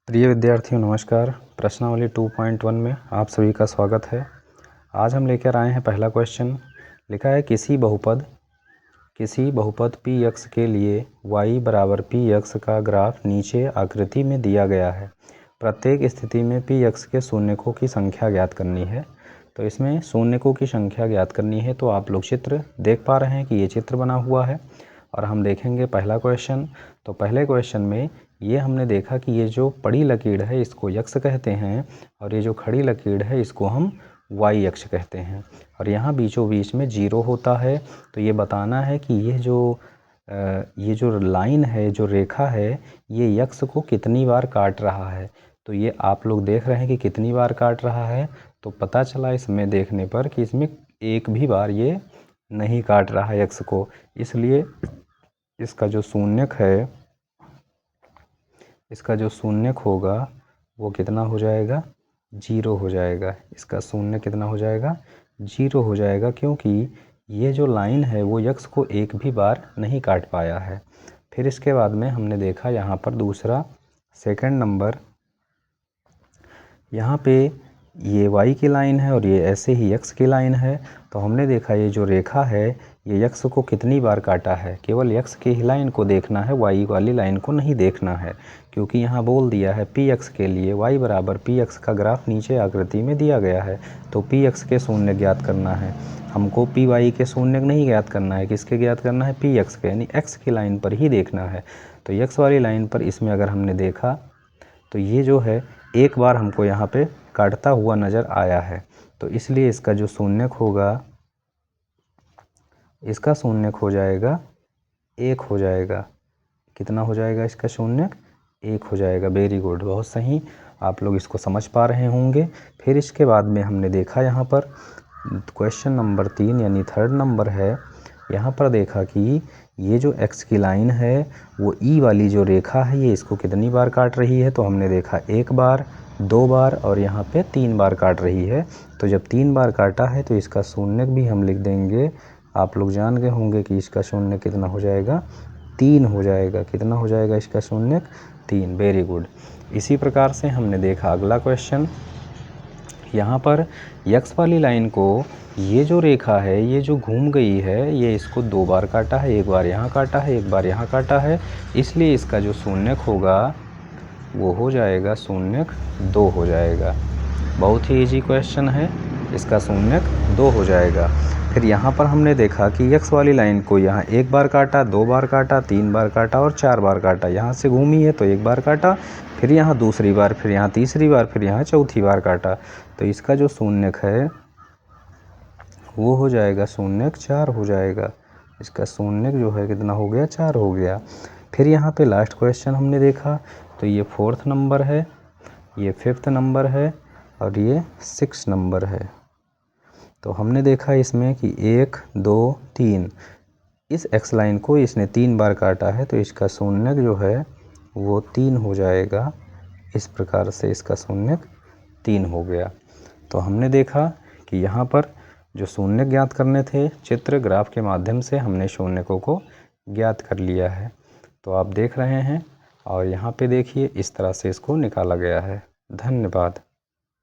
प्रिय विद्यार्थियों नमस्कार। प्रश्नावली 2.1 में आप सभी का स्वागत है। आज हम लेकर आए हैं पहला क्वेश्चन। लिखा है किसी बहुपद px के लिए y बराबर px का ग्राफ नीचे आकृति में दिया गया है। प्रत्येक स्थिति में px के शून्यकों की संख्या ज्ञात करनी है। तो इसमें शून्यकों की संख्या ज्ञात करनी है। तो आप लोग चित्र देख पा रहे हैं कि ये चित्र बना हुआ है और हम देखेंगे पहला क्वेश्चन। तो पहले क्वेश्चन में ये हमने देखा कि ये जो बड़ी लकीर है इसको x कहते हैं और ये जो खड़ी लकीर है इसको हम y अक्ष कहते हैं और यहाँ बीचों बीच में 0 होता है। तो ये बताना है कि ये जो लाइन है, जो रेखा है, ये x को कितनी बार काट रहा है। तो ये आप लोग देख रहे हैं कि कितनी बार काट रहा है। तो पता चला इसमें देखने पर कि इसमें एक भी बार ये नहीं काट रहा है x को, इसलिए इसका जो शून्यक होगा वो कितना हो जाएगा, 0 हो जाएगा। इसका शून्य कितना हो जाएगा, 0 हो जाएगा, क्योंकि ये जो लाइन है वो x को एक भी बार नहीं काट पाया है। फिर इसके बाद में हमने देखा यहाँ पर दूसरा सेकंड नंबर, यहाँ पे ये y की लाइन है और ये ऐसे ही x की लाइन है। तो हमने देखा ये जो रेखा है ये x को कितनी बार काटा है, केवल x की ही लाइन को देखना है, y वाली लाइन को नहीं देखना है, क्योंकि यहाँ बोल दिया है px के लिए y बराबर px का ग्राफ नीचे आकृति में दिया गया है। तो px के शून्य ज्ञात करना है हमको, py के शून्य नहीं ज्ञात करना है। किसके ज्ञात करना है, px के, यानी x की लाइन पर ही देखना है। तो x वाली लाइन पर इसमें अगर हमने देखा तो ये जो है एक बार हमको यहाँ पे काटता हुआ नज़र आया है। तो इसलिए इसका जो शून्यक होगा, इसका शून्यक हो जाएगा 1 हो जाएगा। कितना हो जाएगा इसका शून्यक, 1 हो जाएगा। वेरी गुड, बहुत सही, आप लोग इसको समझ पा रहे होंगे। फिर इसके बाद में हमने देखा यहाँ पर क्वेश्चन नंबर 3 यानी थर्ड नंबर है। यहाँ पर देखा कि ये जो x की लाइन है वो ई वाली जो रेखा है ये इसको कितनी बार काट रही है। तो हमने देखा 1 बार, 2 बार और यहाँ पे 3 बार काट रही है। तो जब 3 बार काटा है तो इसका शून्यक भी हम लिख देंगे। आप लोग जान गए होंगे कि इसका शून्य कितना हो जाएगा, 3 हो जाएगा। कितना हो जाएगा इसका शून्यक, 3। Very good. इसी प्रकार से हमने देखा अगला क्वेश्चन। यहाँ पर x वाली लाइन को ये जो रेखा है ये जो घूम गई है ये इसको 2 बार काटा है, एक बार यहाँ काटा है, एक बार यहाँ काटा है, इसलिए इसका जो शून्यक होगा वो हो जाएगा शून्यक 2 हो जाएगा। बहुत ही इजी क्वेश्चन है, इसका शून्यक 2 हो जाएगा। फिर यहाँ पर हमने देखा कि x वाली लाइन को यहाँ 1 बार काटा, 2 बार काटा, 3 बार काटा और 4 बार काटा। यहाँ से घूमी है तो 1 बार काटा, फिर यहाँ दूसरी बार, फिर यहाँ तीसरी बार, फिर यहाँ चौथी बार काटा। तो इसका जो शून्यक है वो हो जाएगा शून्यक 4 हो जाएगा। इसका शून्यक जो है कितना हो गया, 4 हो गया। फिर यहाँ पे लास्ट क्वेश्चन हमने देखा तो ये 4th नंबर है, ये 5th नंबर है और ये 6 नंबर है। तो हमने देखा इसमें कि 1, 2, 3, इस x लाइन को इसने 3 बार काटा है तो इसका शून्यक जो है वो 3 हो जाएगा। इस प्रकार से इसका शून्यक 3 हो गया। तो हमने देखा कि यहाँ पर जो शून्यक ज्ञात करने थे चित्र ग्राफ के माध्यम से हमने शून्यकों को ज्ञात कर लिया है। तो आप देख रहे हैं और यहाँ पे देखिए इस तरह से इसको निकाला गया है। धन्यवाद।